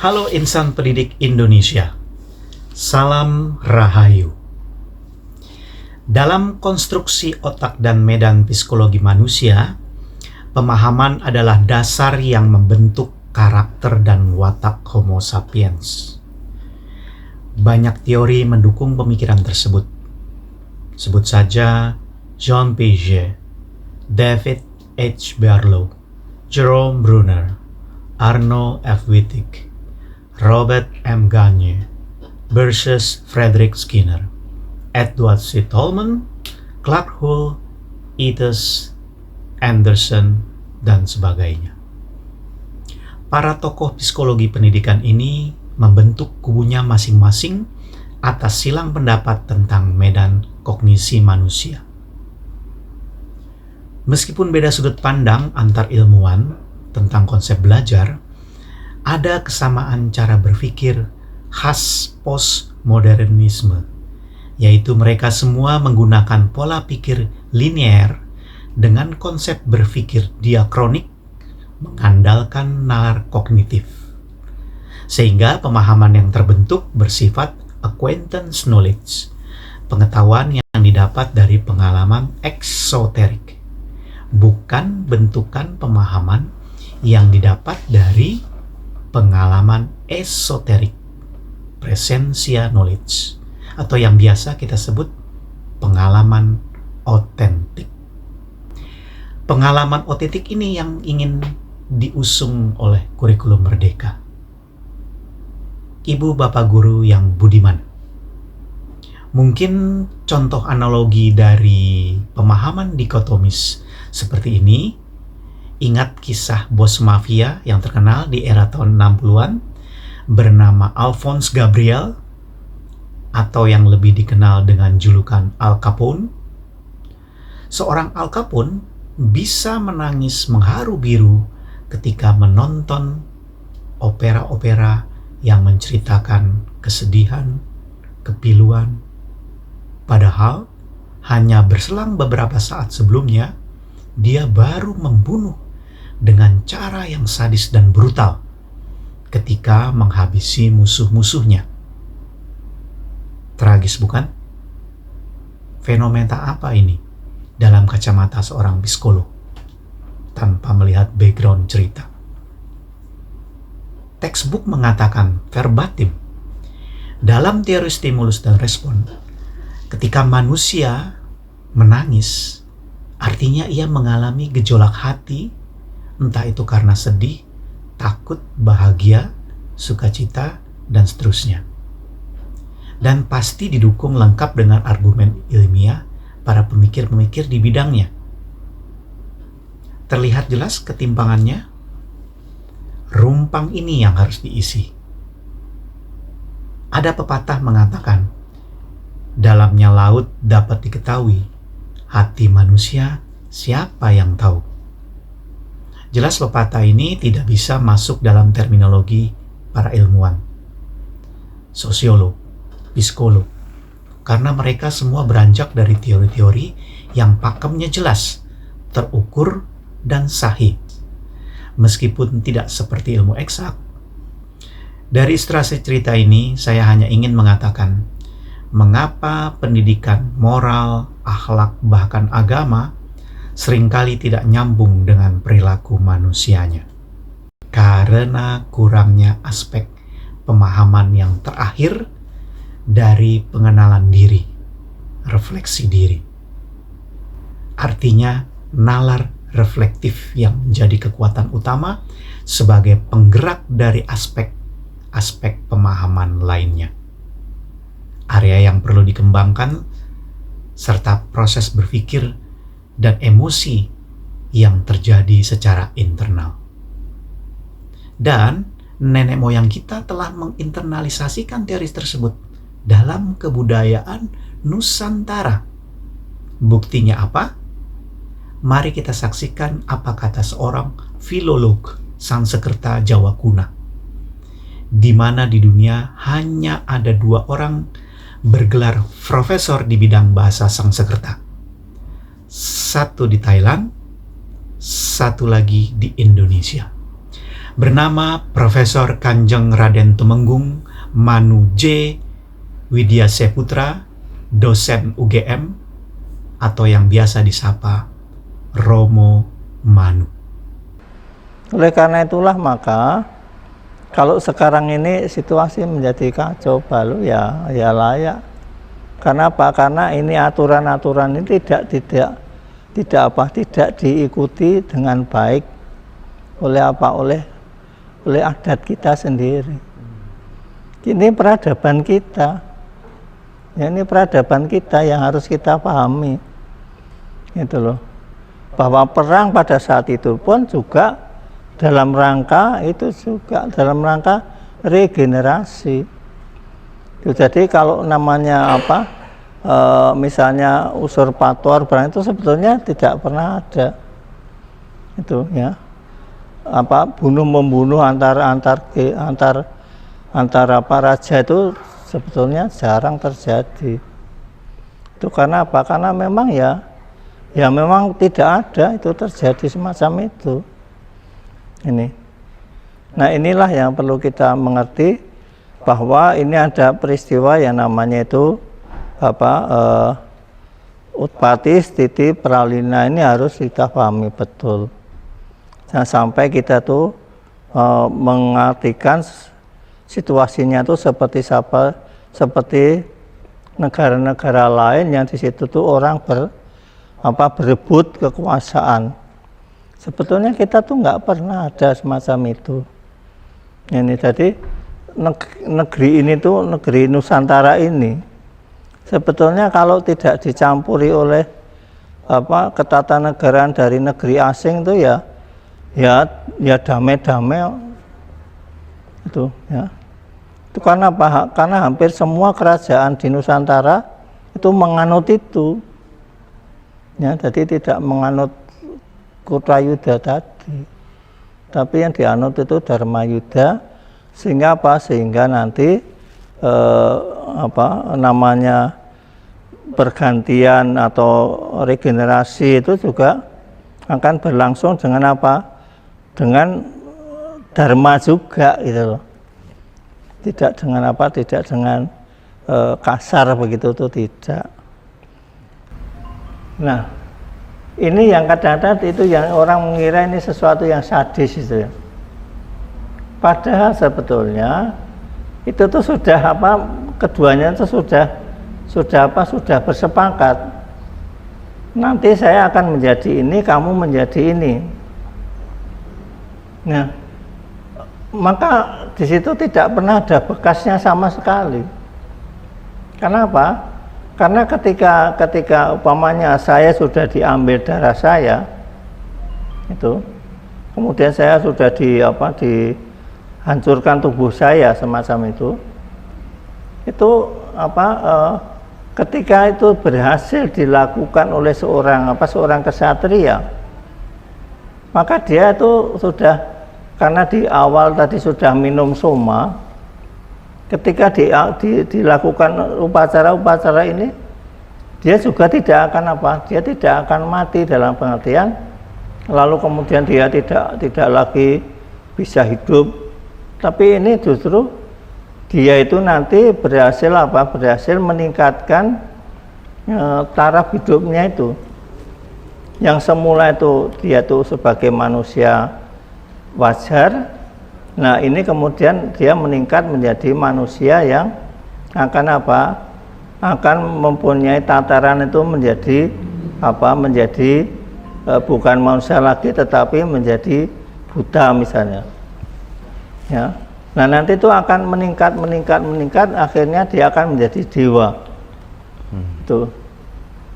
Halo insan pendidik Indonesia, salam rahayu. Dalam konstruksi otak dan medan psikologi manusia, pemahaman adalah dasar yang membentuk karakter dan watak Homo sapiens. Banyak teori mendukung pemikiran tersebut. Sebut saja John Piaget, David H. Berlow, Jerome Bruner, Arno F. Wittig, Robert M. Gagne, versus Frederick Skinner, Edward C. Tolman, Clark Hull, Ethus, Anderson, dan sebagainya. Para tokoh psikologi pendidikan ini membentuk kubunya masing-masing atas silang pendapat tentang medan kognisi manusia. Meskipun beda sudut pandang antar ilmuwan tentang konsep belajar, ada kesamaan cara berpikir khas postmodernisme, yaitu mereka semua menggunakan pola pikir linear dengan konsep berpikir diakronik mengandalkan nalar kognitif. Sehingga pemahaman yang terbentuk bersifat acquaintance knowledge, pengetahuan yang didapat dari pengalaman eksoterik, bukan bentukan pemahaman yang didapat dari pengalaman esoterik, presensia knowledge, atau yang biasa kita sebut pengalaman otentik. Pengalaman otentik ini yang ingin diusung oleh kurikulum merdeka. Ibu bapak guru yang budiman, mungkin contoh analogi dari pemahaman dikotomis seperti ini. Ingat kisah bos mafia yang terkenal di era tahun 60-an bernama Alphonse Gabriel, atau yang lebih dikenal dengan julukan Al Capone. Seorang Al Capone bisa menangis mengharu biru ketika menonton opera-opera yang menceritakan kesedihan, kepiluan. Padahal hanya berselang beberapa saat sebelumnya, dia baru membunuh dengan cara yang sadis dan brutal ketika menghabisi musuh-musuhnya. Tragis bukan? Fenomena apa ini dalam kacamata seorang psikolog tanpa melihat background cerita? Textbook mengatakan verbatim, dalam teori stimulus dan respon, ketika manusia menangis, artinya ia mengalami gejolak hati, entah itu karena sedih, takut, bahagia, sukacita, dan seterusnya. Dan pasti didukung lengkap dengan argumen ilmiah para pemikir-pemikir di bidangnya. Terlihat jelas ketimpangannya? Rumpang ini yang harus diisi. Ada pepatah mengatakan, dalamnya laut dapat diketahui, hati manusia siapa yang tahu? Jelas pepatah ini tidak bisa masuk dalam terminologi para ilmuwan, sosiolog, psikolog, karena mereka semua beranjak dari teori-teori yang pakemnya jelas, terukur, dan sahih. Meskipun tidak seperti ilmu eksak. Dari ilustrasi cerita ini, saya hanya ingin mengatakan, mengapa pendidikan moral, akhlak, bahkan agama seringkali tidak nyambung dengan perilaku manusianya. Karena kurangnya aspek pemahaman yang terakhir dari pengenalan diri, refleksi diri. Artinya, nalar reflektif yang menjadi kekuatan utama sebagai penggerak dari aspek pemahaman lainnya. Area yang perlu dikembangkan serta proses berpikir dan emosi yang terjadi secara internal. Dan nenek moyang kita telah menginternalisasikan teori tersebut dalam kebudayaan Nusantara. Buktinya apa? Mari kita saksikan apa kata seorang filolog Sanskerta Jawa kuno, di mana di dunia hanya ada 2 orang bergelar profesor di bidang bahasa Sanskerta. Satu di Thailand, satu lagi di Indonesia. bernama Profesor Kanjeng Raden Tumenggung Manu J. Widya Seputra, dosen UGM, atau yang biasa disapa Romo Manu. Oleh karena itulah maka kalau sekarang ini situasi menjadi kacau balau, ya layak. Karena apa? Karena ini aturan-aturan ini tidak diikuti dengan baik oleh adat kita sendiri. Ini peradaban kita. Ya, ini peradaban kita yang harus kita pahami. Gitu loh. Bahwa perang pada saat itu pun juga dalam rangka regenerasi. Jadi kalau namanya misalnya usurpator perang itu sebetulnya tidak pernah ada. Itu ya. Bunuh membunuh antar raja itu sebetulnya jarang terjadi. Itu karena apa? Karena memang ya memang tidak ada itu terjadi semacam itu. Nah, inilah yang perlu kita mengerti, bahwa ini ada peristiwa yang namanya itu Utpati Stiti Pralina. Ini harus kita pahami betul. Jangan sampai kita tuh mengartikan situasinya tuh seperti negara-negara lain yang di situ tuh orang berebut kekuasaan. Sebetulnya kita tuh nggak pernah ada semacam itu. Ini jadi negeri ini tuh, negeri Nusantara ini, sebetulnya kalau tidak dicampuri oleh ketatanegaraan dari negeri asing tuh ya damai-damai itu ya. Itu karena apa? Karena hampir semua kerajaan di Nusantara itu menganut itu. Ya, jadi tidak menganut Kutrayudha tadi, tapi yang dianut itu Dharmayudha, sehingga sehingga nanti namanya pergantian atau regenerasi itu juga akan berlangsung dengan dengan dharma juga gitu loh. Tidak dengan kasar begitu tuh, tidak. Nah, ini yang kadang-kadang itu yang orang mengira ini sesuatu yang sadis itu ya. Padahal sebetulnya itu tuh sudah keduanya itu sudah bersepakat. Nanti saya akan menjadi ini, kamu menjadi ini. Nah, maka di situ tidak pernah ada bekasnya sama sekali. Kenapa? Karena ketika umpamanya saya sudah diambil darah saya, itu kemudian saya sudah dihancurkan tubuh saya semacam itu ketika itu berhasil dilakukan oleh seorang kesatria, maka dia itu sudah, karena di awal tadi sudah minum soma, ketika dilakukan upacara ini, dia juga tidak akan mati dalam pengertian, lalu kemudian dia tidak lagi bisa hidup, tapi ini justru dia itu nanti berhasil meningkatkan taraf hidupnya itu, yang semula itu dia tuh sebagai manusia wajar. Nah, ini kemudian dia meningkat menjadi manusia yang akan mempunyai tataran itu menjadi bukan manusia lagi, tetapi menjadi Buddha misalnya. Ya. Nah, nanti itu akan meningkat, akhirnya dia akan menjadi dewa. Tuh.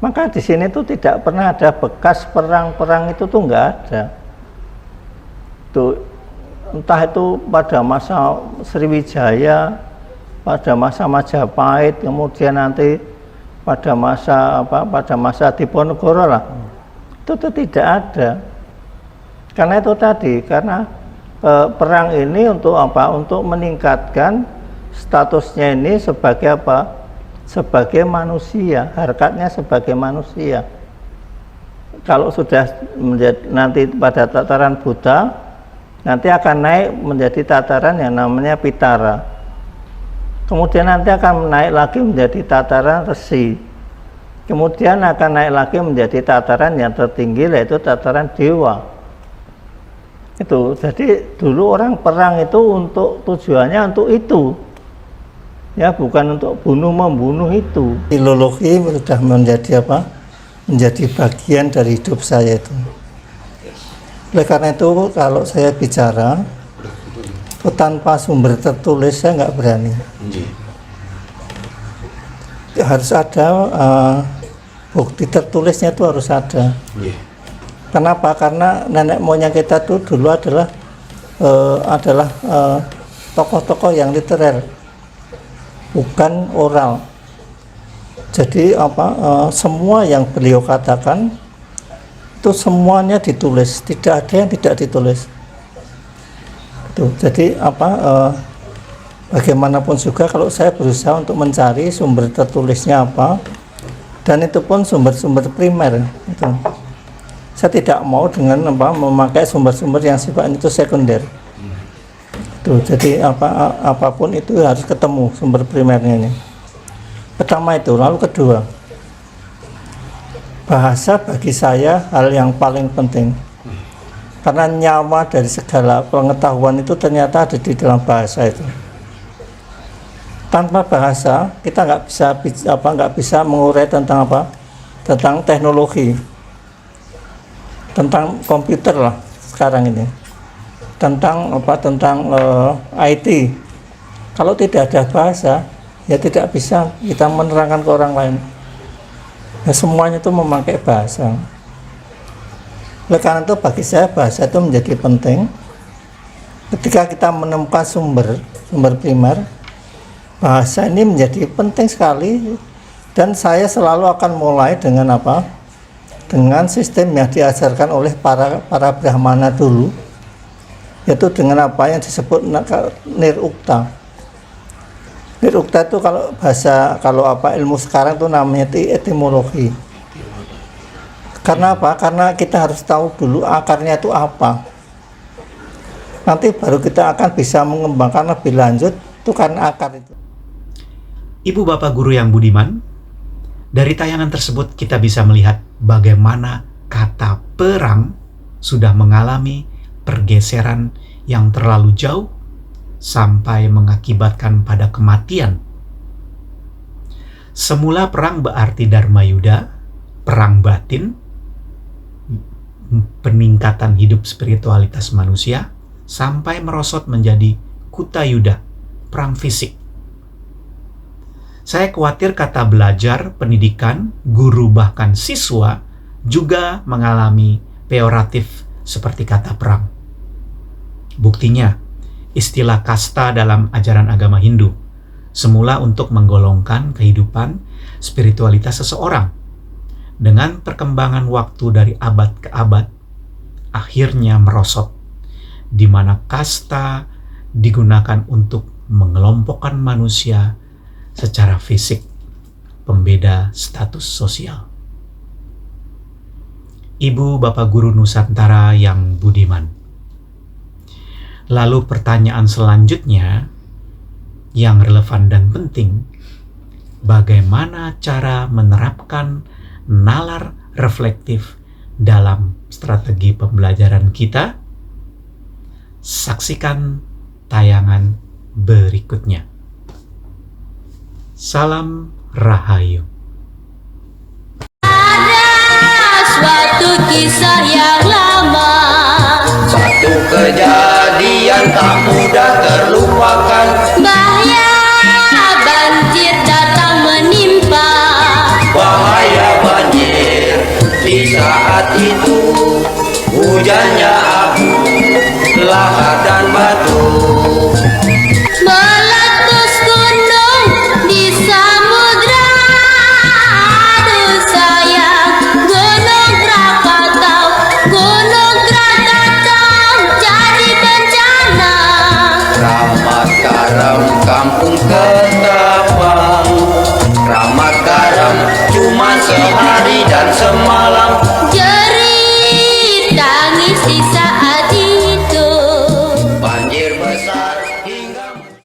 Maka di sini tuh tidak pernah ada bekas perang itu tuh nggak ada. Tuh. Entah itu pada masa Sriwijaya, pada masa Majapahit, kemudian nanti pada masa Diponegoro lah, itu tuh tidak ada. Karena itu tadi, karena perang ini untuk untuk meningkatkan statusnya ini sebagai sebagai manusia, harkatnya sebagai manusia. Kalau sudah menjadi nanti pada tataran Buddha, nanti akan naik menjadi tataran yang namanya pitara. Kemudian nanti akan naik lagi menjadi tataran resi. Kemudian akan naik lagi menjadi tataran yang tertinggi, yaitu tataran dewa. Itu, jadi dulu orang perang itu untuk tujuannya untuk itu, ya, bukan untuk bunuh-membunuh itu. Filologi sudah menjadi apa? Menjadi bagian dari hidup saya itu. Oleh karena itu, kalau saya bicara itu tanpa sumber tertulis saya nggak berani. Harus ada bukti tertulisnya, itu harus ada. Kenapa? Karena nenek moyang kita tuh dulu adalah tokoh-tokoh yang literer, bukan oral. Jadi semua yang beliau katakan itu semuanya ditulis, tidak ada yang tidak ditulis. Tuh, jadi bagaimanapun juga kalau saya berusaha untuk mencari sumber tertulisnya apa, dan itu pun sumber-sumber primer itu. Saya tidak mau dengan memakai sumber-sumber yang sifatnya itu sekunder. Tuh, jadi apapun itu harus ketemu sumber primernya ini. Pertama itu, lalu kedua, bahasa bagi saya hal yang paling penting. Karena nyawa dari segala pengetahuan itu ternyata ada di dalam bahasa itu. Tanpa bahasa kita nggak bisa mengurai tentang tentang teknologi, tentang komputer lah sekarang ini, tentang IT. Kalau tidak ada bahasa, ya tidak bisa kita menerangkan ke orang lain. Ya, semuanya itu memakai bahasa. Oleh karena itu bagi saya bahasa itu menjadi penting. Ketika kita menemukan sumber primer, bahasa ini menjadi penting sekali. Dan saya selalu akan mulai dengan dengan sistem yang diajarkan oleh para Brahmana dulu, yaitu dengan apa yang disebut nirukta. Nirukta itu kalau ilmu sekarang itu namanya etimologi. Karena apa? Karena kita harus tahu dulu akarnya itu apa. Nanti baru kita akan bisa mengembangkan lebih lanjut itu karena akar itu. Ibu Bapak Guru yang budiman, dari tayangan tersebut kita bisa melihat bagaimana kata perang sudah mengalami pergeseran yang terlalu jauh sampai mengakibatkan pada kematian. Semula perang berarti Dharma Yuddha, perang batin, peningkatan hidup spiritualitas manusia, sampai merosot menjadi Kuta Yuddha, perang fisik. Saya khawatir kata belajar, pendidikan, guru bahkan siswa juga mengalami peyoratif seperti kata perang. Buktinya, istilah kasta dalam ajaran agama Hindu semula untuk menggolongkan kehidupan spiritualitas seseorang. Dengan perkembangan waktu dari abad ke abad, akhirnya merosot, di mana kasta digunakan untuk mengelompokkan manusia secara fisik, pembeda status sosial. Ibu Bapak Guru Nusantara yang budiman. Lalu pertanyaan selanjutnya yang relevan dan penting, bagaimana cara menerapkan nalar reflektif dalam strategi pembelajaran kita? Saksikan tayangan berikutnya. Salam Rahayu. Ada suatu kisah yang lama, satu kejadian tak mudah terlupakan. bahaya banjir datang menimpa. Bahaya banjir di saat itu, hujannya abu, lahar dan batu. Meletus gunung di samudra. Aduh sayang, Gunung Krakatau, Gunung Krakatau jadi bencana. Ramat karam kampung ketapang, ramat karam cuma sehari dan semalam.